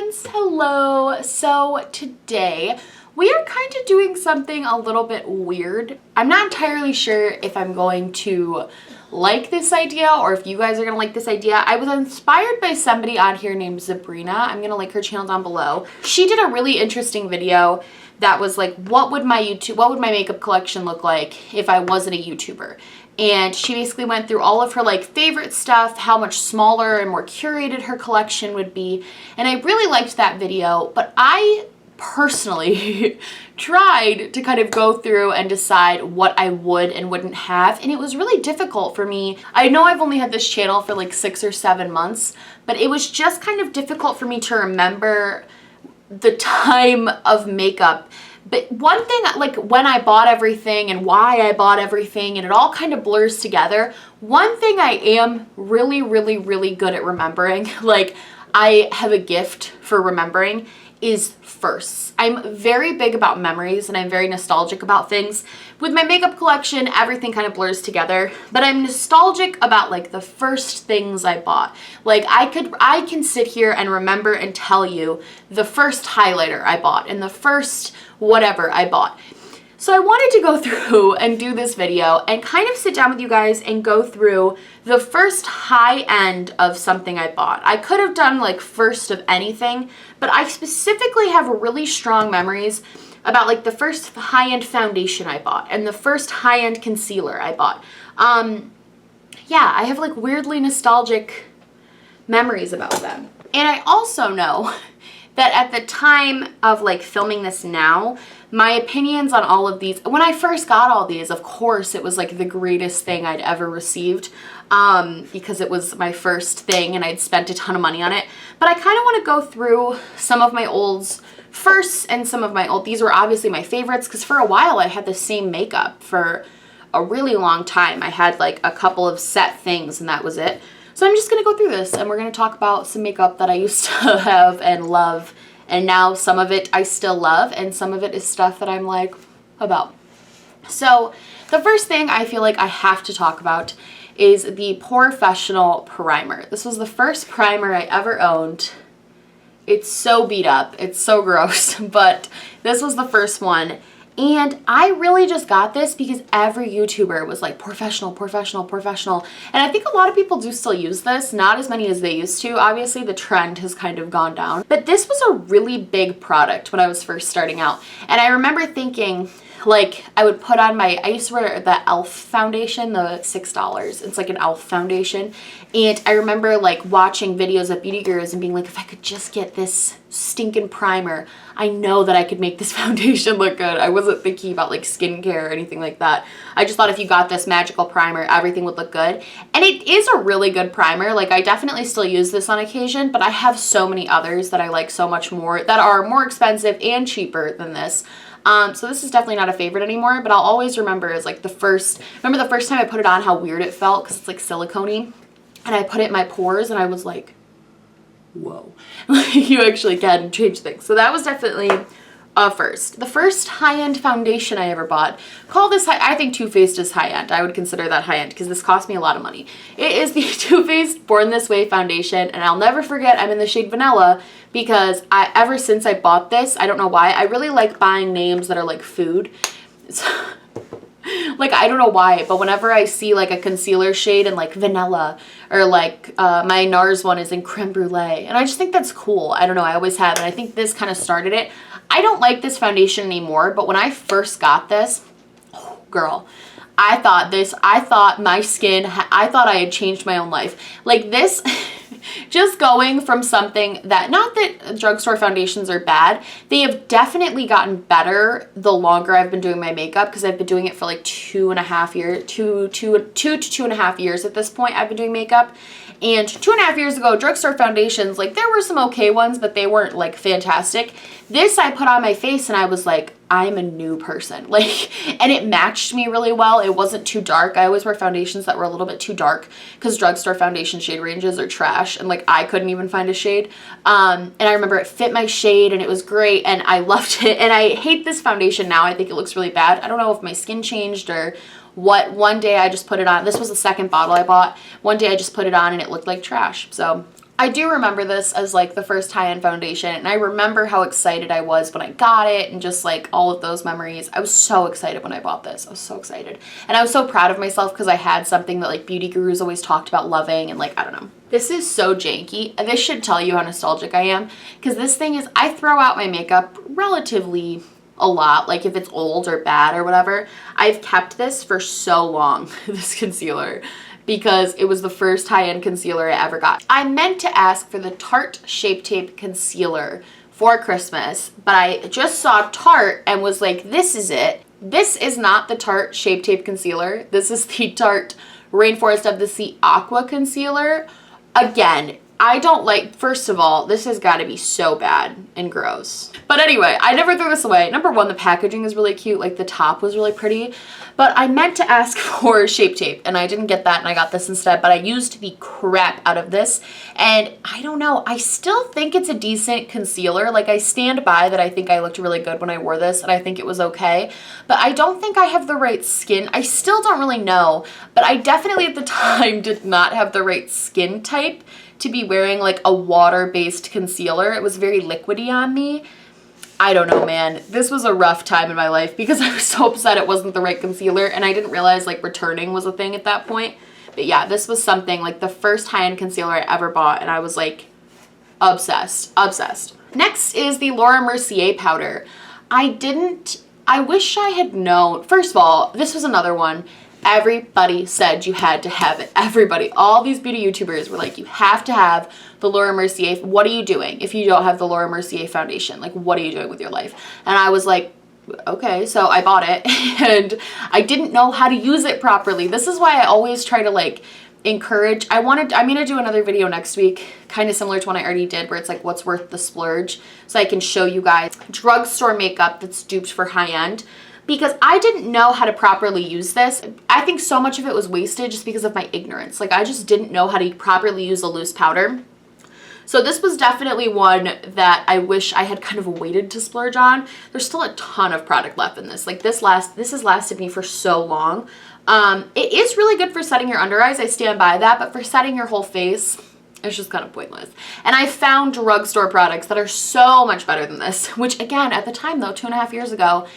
friends, hello. So today we are kind of doing something a little bit weird. I'm not entirely sure if I'm going to like this idea or if you guys are gonna like this idea. I was inspired by somebody on here named Sabrina. I'm gonna link her channel down below. She did a really interesting video that was like, what would my makeup collection look like if I wasn't a YouTuber? And she basically went through all of her like favorite stuff, how much smaller and more curated her collection would be. And I really liked that video, but I personally tried to kind of go through and decide what I would and wouldn't have, and it was really difficult for me. I know I've only had this channel for like 6 or 7 months, but it was just kind of difficult for me to remember the time of makeup. But one thing, like when I bought everything and why I bought everything, and it all kind of blurs together, one thing I am really good at remembering, like I have a gift for remembering, is firsts. I'm very big about memories and I'm very nostalgic about things. With my makeup collection, everything kind of blurs together, but I'm nostalgic about like the first things I bought. Like I can sit here and remember and tell you the first highlighter I bought and the first whatever I bought. So I wanted to go through and do this video and kind of sit down with you guys and go through the first high end of something I bought. I could have done like first of anything, but I specifically have really strong memories about like the first high-end foundation I bought and the first high-end concealer I bought. Yeah, I have like weirdly nostalgic memories about them. And I also know that at the time of like filming this now, my opinions on all of these, when I first got all these, of course, it was like the greatest thing I'd ever received because it was my first thing and I'd spent a ton of money on it. But I kind of want to go through some of my olds first and some of my old, these were obviously my favorites because for a while I had the same makeup for a really long time. I had like a couple of set things and that was it. So I'm just going to go through this and we're going to talk about some makeup that I used to have and love. And now some of it I still love and some of it is stuff that I'm like about. So the first thing I feel like I have to talk about is the Professional primer. This was the first primer I ever owned. It's so beat up. It's so gross, but this was the first one. And I really just got this because every YouTuber was like professional. And I think a lot of people do still use this, not as many as they used to. Obviously the trend has kind of gone down, but this was a really big product when I was first starting out. And I remember thinking, like, I would put on I used to wear the e.l.f. foundation, the $6. It's like an e.l.f. foundation. And I remember like watching videos of beauty gurus and being like, if I could just get this stinking primer, I know that I could make this foundation look good. I wasn't thinking about like skincare or anything like that. I just thought if you got this magical primer, everything would look good. And it is a really good primer. Like I definitely still use this on occasion, but I have so many others that I like so much more that are more expensive and cheaper than this. So this is definitely not a favorite anymore, but I'll always remember as like the first time I put it on, how weird it felt because it's like silicone-y. And I put it in my pores and I was like, whoa, you actually can change things. So that was definitely a first. The first high-end foundation I ever bought. Call this I think Too Faced is high-end. I would consider that high-end because this cost me a lot of money. It is the Too Faced Born This Way foundation, and I'll never forget I'm in the shade Vanilla because ever since I bought this, I don't know why, I really like buying names that are like food. Like, I don't know why, but whenever I see like a concealer shade in like vanilla or like my NARS one is in creme brulee, and I just think that's cool. I don't know, I always have, and I think this kind of started it. I don't like this foundation anymore, but when I first got this, oh, girl, I thought my skin, I thought I had changed my own life. Like this, just going from something that, not that drugstore foundations are bad, they have definitely gotten better the longer I've been doing my makeup because I've been doing it for like 2.5 years, 2 to 2.5 years at this point I've been doing makeup. And 2.5 years ago, drugstore foundations, like there were some okay ones, but they weren't like fantastic. This I put on my face and I was like, I'm a new person. Like, and it matched me really well. It wasn't too dark. I always wear foundations that were a little bit too dark because drugstore foundation shade ranges are trash and like I couldn't even find a shade. And I remember it fit my shade and it was great and I loved it. And I hate this foundation now. I think it looks really bad. I don't know if my skin changed or what. One day I just put it on. This was the second bottle I bought. One day I just put it on and it looked like trash. So I do remember this as like the first high-end foundation, and I remember how excited I was when I got it and just like all of those memories. I was so excited when I bought this. I was so excited. And I was so proud of myself because I had something that like beauty gurus always talked about loving, and like, I don't know. This is so janky. This should tell you how nostalgic I am, because this thing is, I throw out my makeup relatively a lot, like if it's old or bad or whatever. I've kept this for so long, this concealer, because it was the first high-end concealer I ever got. I meant to ask for the Tarte Shape Tape Concealer for Christmas, but I just saw Tarte and was like, this is it. This is not the Tarte Shape Tape Concealer. This is the Tarte Rainforest of the Sea Aqua Concealer. Again, I don't like, first of all, this has got to be so bad and gross. But anyway, I never threw this away. Number one, the packaging is really cute. Like the top was really pretty. But I meant to ask for Shape Tape and I didn't get that and I got this instead. But I used the crap out of this. And I don't know, I still think it's a decent concealer. Like I stand by that I think I looked really good when I wore this and I think it was okay. But I don't think I have the right skin. I still don't really know. But I definitely at the time did not have the right skin type to be wearing like a water-based concealer. It was very liquidy on me. I don't know, man. This was a rough time in my life because I was so upset it wasn't the right concealer and I didn't realize like returning was a thing at that point. But yeah, this was something like the first high-end concealer I ever bought and I was like obsessed, obsessed. Next is the Laura Mercier powder. I wish I had known. First of all, this was another one. Everybody said you had to have it. Everybody, all these beauty YouTubers were like, you have to have the Laura Mercier. What are you doing if you don't have the Laura Mercier foundation? Like, what are you doing with your life? And I was like, okay, so I bought it and I didn't know how to use it properly. This is why I always try to like encourage. I'm gonna do another video next week, kind of similar to one I already did, where it's like what's worth the splurge, so I can show you guys drugstore makeup that's duped for high end. Because I didn't know how to properly use this. I think so much of it was wasted just because of my ignorance. Like I just didn't know how to properly use a loose powder. So this was definitely one that I wish I had kind of waited to splurge on. There's still a ton of product left in this. Like this has lasted me for so long. It is really good for setting your under eyes. I stand by that, but for setting your whole face, it's just kind of pointless. And I found drugstore products that are so much better than this, which again, at the time though, 2.5 years ago,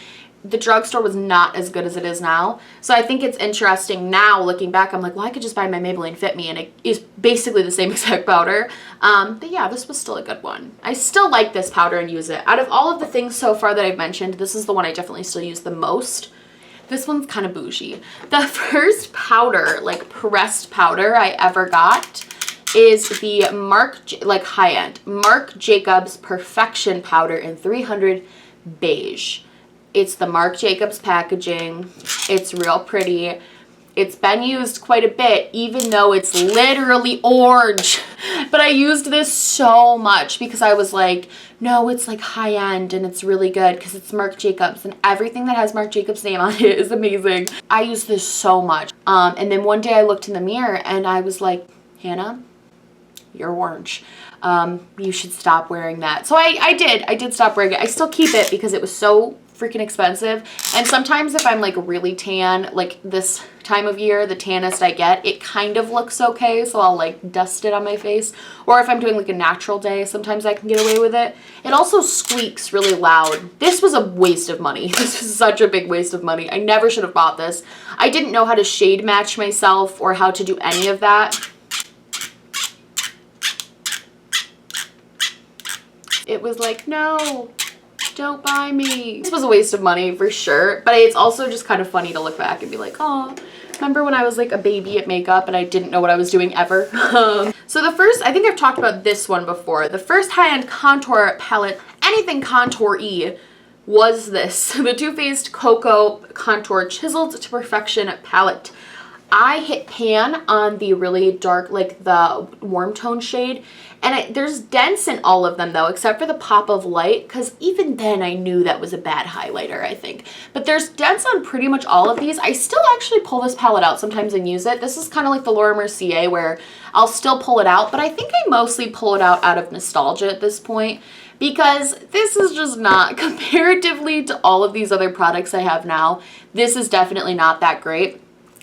the drugstore was not as good as it is now. So I think it's interesting now looking back. I'm like, well, I could just buy my Maybelline Fit Me and it is basically the same exact powder. But yeah, this was still a good one. I still like this powder and use it. Out of all of the things so far that I've mentioned, this is the one I definitely still use the most. This one's kind of bougie. The first powder, like pressed powder I ever got is the like high-end Marc Jacobs Perfection Powder in 300 Beige. It's the Marc Jacobs packaging. It's real pretty. It's been used quite a bit, even though it's literally orange. But I used this so much because I was like, no, it's like high end and it's really good because it's Marc Jacobs and everything that has Marc Jacobs' name on it is amazing. I used this so much. And then one day I looked in the mirror and I was like, Hannah, you're orange. You should stop wearing that. So I did stop wearing it. I still keep it because it was so freaking expensive. And sometimes if I'm like really tan, like this time of year, the tannest I get, it kind of looks okay. So I'll like dust it on my face. Or if I'm doing like a natural day, sometimes I can get away with it. It also squeaks really loud. This was a waste of money. This was such a big waste of money. I never should have bought this. I didn't know how to shade match myself or how to do any of that. It was like, no, don't buy me. This was a waste of money for sure, but it's also just kind of funny to look back and be like, oh, remember when I was like a baby at makeup and I didn't know what I was doing ever? So the first, I think I've talked about this one before, the first high-end contour palette, anything contour-y, was this, the Too Faced Cocoa Contour Chiseled to Perfection palette. I hit pan on the really dark, like the warm tone shade, and there's dents in all of them though, except for the pop of light, because even then I knew that was a bad highlighter, I think. But there's dents on pretty much all of these. I still actually pull this palette out sometimes and use it. This is kind of like the Laura Mercier where I'll still pull it out, but I think I mostly pull it out of nostalgia at this point, because this is just not, comparatively to all of these other products I have now, this is definitely not that great.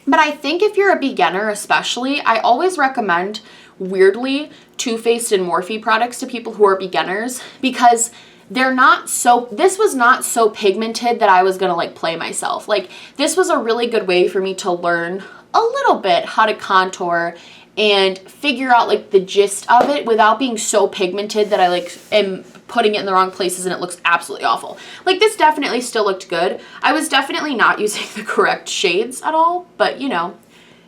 But I think if you're a beginner especially, I always recommend weirdly, Too Faced and Morphe products to people who are beginners, because they're not so, this was not so pigmented that I was gonna like play myself. Like, this was a really good way for me to learn a little bit how to contour and figure out like the gist of it without being so pigmented that I like am putting it in the wrong places and it looks absolutely awful. Like, this definitely still looked good. I was definitely not using the correct shades at all, but you know,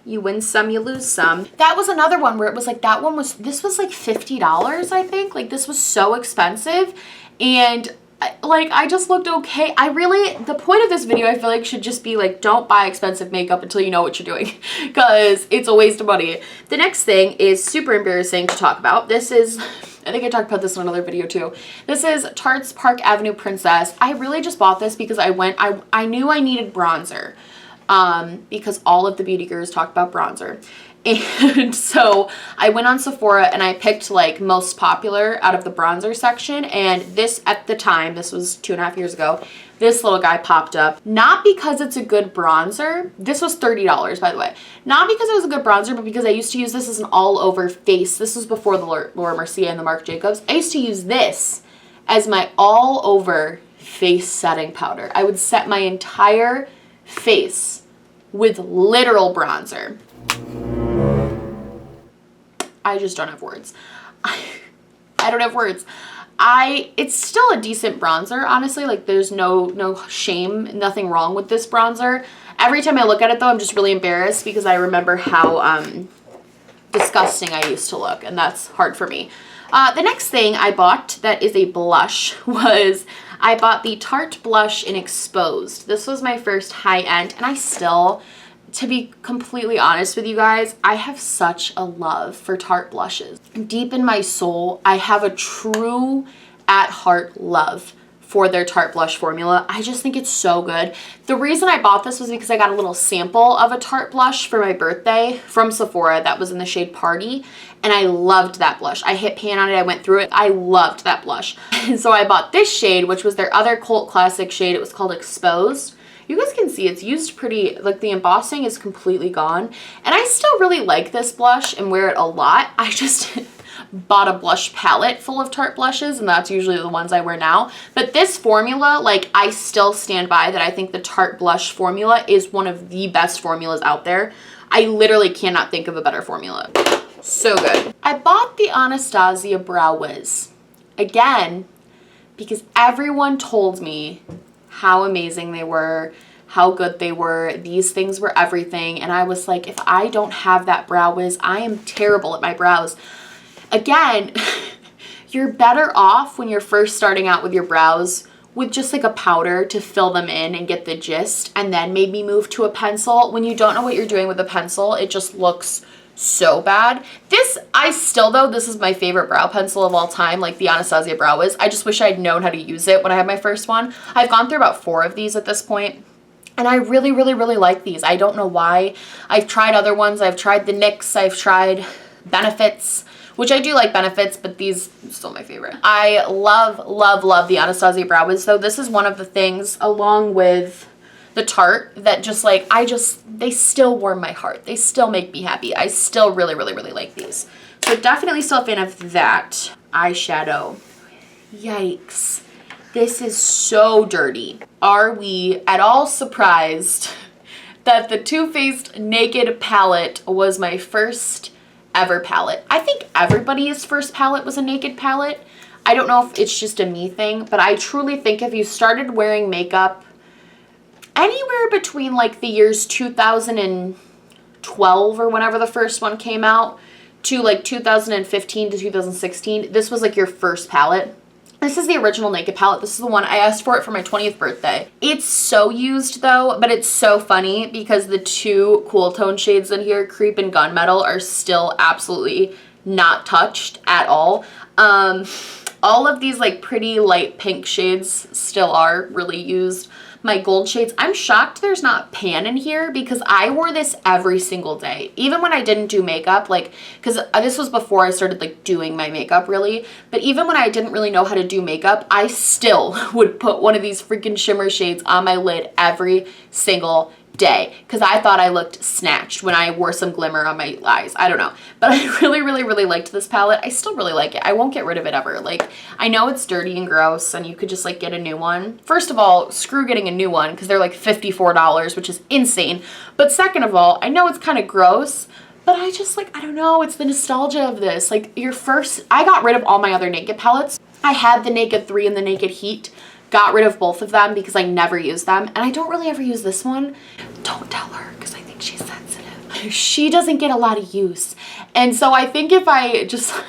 you win some, you lose some. That was another one where it was like, this was like $50, I think. Like, this was so expensive. And like, I just looked okay. The point of this video, I feel like, should just be like, don't buy expensive makeup until you know what you're doing, because it's a waste of money. The next thing is super embarrassing to talk about. This is, I think I talked about this in another video too. This is Tarte's Park Avenue Princess. I really just bought this because I knew I needed bronzer, because all of the beauty gurus talked about bronzer. And so I went on Sephora and I picked like most popular out of the bronzer section, and this, at the time, this was 2.5 years ago, this little guy popped up. Not because it's a good bronzer. This was $30, by the way. Not because it was a good bronzer, but because I used to use this as an all-over face. This was before the Laura Mercier and the Marc Jacobs. I used to use this as my all-over face setting powder. I would set my entire face with literal bronzer. I just don't have words. I don't have words. It's still a decent bronzer, honestly. Like, there's no shame, nothing wrong with this bronzer. Every time I look at it, though, I'm just really embarrassed because I remember how disgusting I used to look, and that's hard for me. The next thing I bought that is a blush was I bought the Tarte blush in Exposed. This was my first high-end, and I still, to be completely honest with you guys, I have such a love for Tarte blushes. Deep in my soul, I have a true at-heart love for their Tarte blush formula. I just think it's so good. The reason I bought this was because I got a little sample of a Tarte blush for my birthday from Sephora that was in the shade Party, and I loved that blush. I hit pan on it, I went through it. I loved that blush. And so I bought this shade, which was their other cult classic shade. It was called Exposed. You guys can see it's used pretty, like the embossing is completely gone. And I still really like this blush and wear it a lot. I just bought a blush palette full of Tarte blushes, and that's usually the ones I wear now. But this formula, like, I still stand by that. I think the Tarte blush formula is one of the best formulas out there. I literally cannot think of a better formula. So good. I bought the Anastasia Brow Wiz. Again, because everyone told me how amazing they were, how good they were. These things were everything. And I was like, if I don't have that Brow Wiz, I am terrible at my brows. Again, you're better off when you're first starting out with your brows with just like a powder to fill them in and get the gist, and then maybe move to a pencil. When you don't know what you're doing with a pencil, it just looks so bad. This is my favorite brow pencil of all time, like the Anastasia Brow Wiz. I just wish I'd known how to use it when I had my first one. I've gone through about 4 of these at this point, and I really, really, really like these. I don't know why. I've tried other ones. I've tried the NYX. I've tried Benefits, which I do like Benefits, but these are still my favorite. I love, love, love the Anastasia Brow Wiz. So this is one of the things, along with the Tarte, that just like, they still warm my heart. They still make me happy. I still really, really, really like these. So definitely still a fan of that. Eyeshadow. Yikes. This is so dirty. Are we at all surprised that the Too Faced Naked palette was my first ever palette? I think everybody's first palette was a naked palette. I don't know if it's just a me thing, but I truly think if you started wearing makeup anywhere between like the years 2012 or whenever the first one came out to like 2015 to 2016, this was like your first palette. This is the original Naked palette. This is the one I asked for it for my 20th birthday. It's so used though, but it's so funny because the 2 cool tone shades in here, Creep and Gunmetal, are still absolutely not touched at all. All of these like pretty light pink shades still are really used. My gold shades, I'm shocked there's not pan in here because I wore this every single day. Even when I didn't do makeup, like, because this was before I started like doing my makeup really, but even when I didn't really know how to do makeup, I still would put one of these freaking shimmer shades on my lid every single day because I thought I looked snatched when I wore some glimmer on my eyes. I don't know. But I really liked this palette. I still really like it. I won't get rid of it ever. Like, I know it's dirty and gross and you could just like get a new one. First of all, screw getting a new one because they're like $54, which is insane. But second of all, I know it's kind of gross, but I just like, I don't know, it's the nostalgia of this. Like I got rid of all my other Naked palettes. I had the Naked 3 and the Naked Heat. Got rid of both of them because I never use them. And I don't really ever use this one. Don't tell her because I think she's sensitive. She doesn't get a lot of use. And so I think if I just...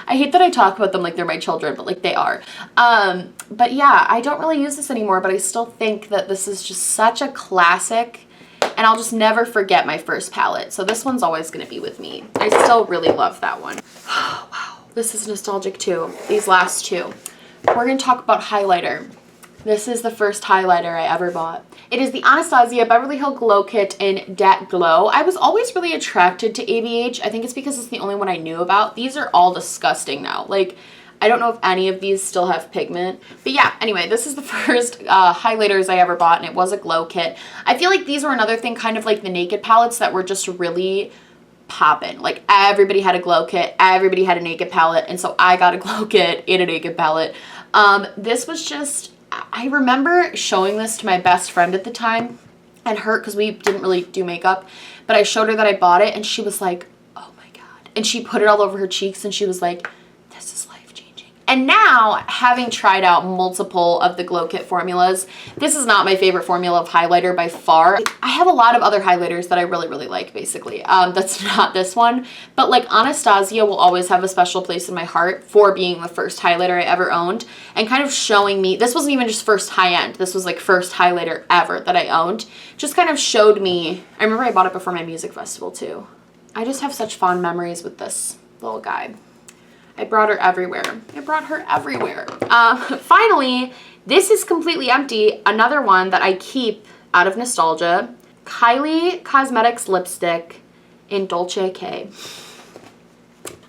I hate that I talk about them like they're my children, but like they are. But yeah, I don't really use this anymore, but I still think that this is just such a classic. And I'll just never forget my first palette. So this one's always going to be with me. I still really love that one. Wow, this is nostalgic too. These last two. We're going to talk about highlighter. This is the first highlighter I ever bought. It is the Anastasia Beverly Hills Glow Kit in Dat Glow. I was always really attracted to ABH. I think it's because it's the only one I knew about. These are all disgusting now. Like, I don't know if any of these still have pigment. But yeah, anyway, this is the first highlighters I ever bought, and it was a glow kit. I feel like these were another thing, kind of like the Naked palettes that were just really poppin'. Like, everybody had a glow kit, everybody had a Naked palette, and so I got a glow kit and a Naked palette. This was just, I remember showing this to my best friend at the time, and her, because we didn't really do makeup, but I showed her that I bought it, and she was like, oh my god. And she put it all over her cheeks, and she was like, this is life-changing. And now, having tried out multiple of the glow kit formulas, this is not my favorite formula of highlighter by far. I have a lot of other highlighters that I really like, basically. That's not this one. But like, Anastasia will always have a special place in my heart for being the first highlighter I ever owned and kind of showing me, this wasn't even just first high-end, this was like first highlighter ever that I owned. Just kind of showed me, I remember I bought it before my music festival too. I just have such fond memories with this little guy. I brought her everywhere. I brought her everywhere. Finally, this is completely empty. Another one that I keep out of nostalgia. Kylie Cosmetics lipstick in Dolce K.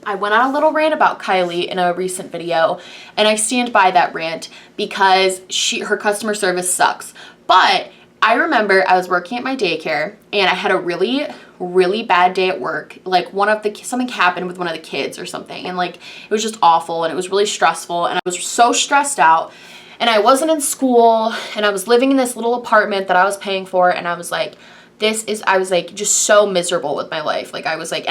I went on a little rant about Kylie in a recent video, and I stand by that rant because her customer service sucks. But I remember I was working at my daycare and I had a really bad day at work. Like something happened with one of the kids or something, and like it was just awful and it was really stressful, and I was so stressed out, and I wasn't in school, and I was living in this little apartment that I was paying for, and I was like, I was like just so miserable with my life. Like I was like,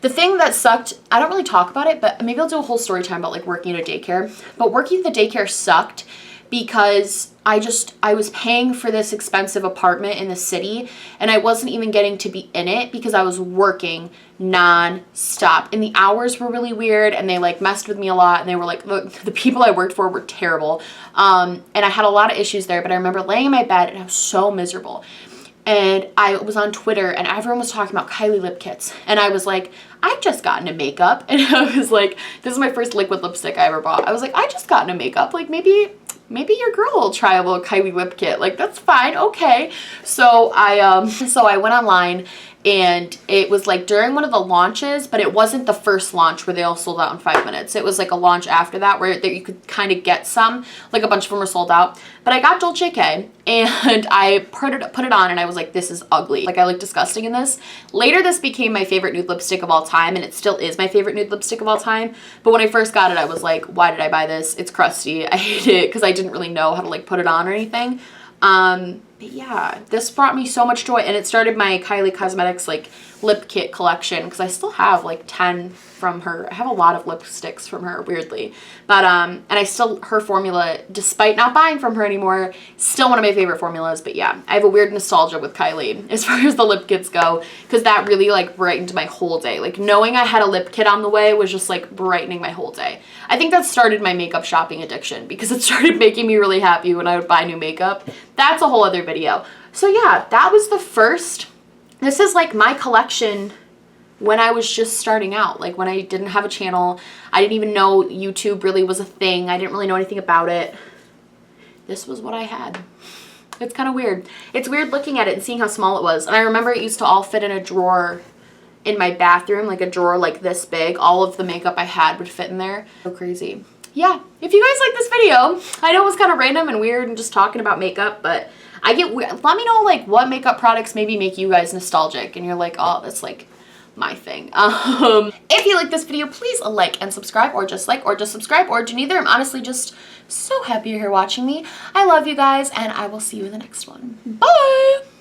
the thing that sucked, I don't really talk about it, but maybe I'll do a whole story time about like working at a daycare. But working at the daycare sucked because I was paying for this expensive apartment in the city, and I wasn't even getting to be in it because I was working non-stop, and the hours were really weird, and they like messed with me a lot, and they were like, the people I worked for were terrible, and I had a lot of issues there. But I remember laying in my bed and I was so miserable, and I was on Twitter and everyone was talking about Kylie Lip Kits, and I was like, I've just gotten into makeup, and I was like, this is my first liquid lipstick I ever bought. I was like, I just got into makeup, like maybe your girl will try a little Kylie Lip Kit. Like, that's fine, okay. So I went online, and it was like during one of the launches, but it wasn't the first launch where they all sold out in 5 minutes. It was like a launch after that where you could kind of get some, like a bunch of them were sold out. But I got Dolce K, and I put it on, and I was like, this is ugly. Like, I look disgusting in this. Later, this became my favorite nude lipstick of all time, and it still is my favorite nude lipstick of all time. But when I first got it, I was like, why did I buy this? It's crusty. I hate it because I didn't really know how to like put it on or anything. But yeah, this brought me so much joy, and it started my Kylie Cosmetics like lip kit collection because I still have like 10 from her. I have a lot of lipsticks from her, weirdly. But and I still, her formula, despite not buying from her anymore, still one of my favorite formulas. But yeah, I have a weird nostalgia with Kylie as far as the lip kits go, because that really like brightened my whole day. Like, knowing I had a lip kit on the way was just like brightening my whole day. I think that started my makeup shopping addiction because it started making me really happy when I would buy new makeup. That's a whole other video. So yeah, that was the first. This is like my collection when I was just starting out, like when I didn't have a channel. I didn't even know YouTube really was a thing. I didn't really know anything about it. This was what I had. It's kind of weird. It's weird looking at it and seeing how small it was. And I remember it used to all fit in a drawer in my bathroom, like a drawer like this big. All of the makeup I had would fit in there. So crazy. Yeah, if you guys like this video, I know it was kind of random and weird and just talking about makeup, but let me know like what makeup products maybe make you guys nostalgic and you're like, oh, that's like my thing. If you like this video, please like and subscribe, or just subscribe, or do neither. I'm honestly just so happy you're here watching me. I love you guys, and I will see you in the next one. Bye!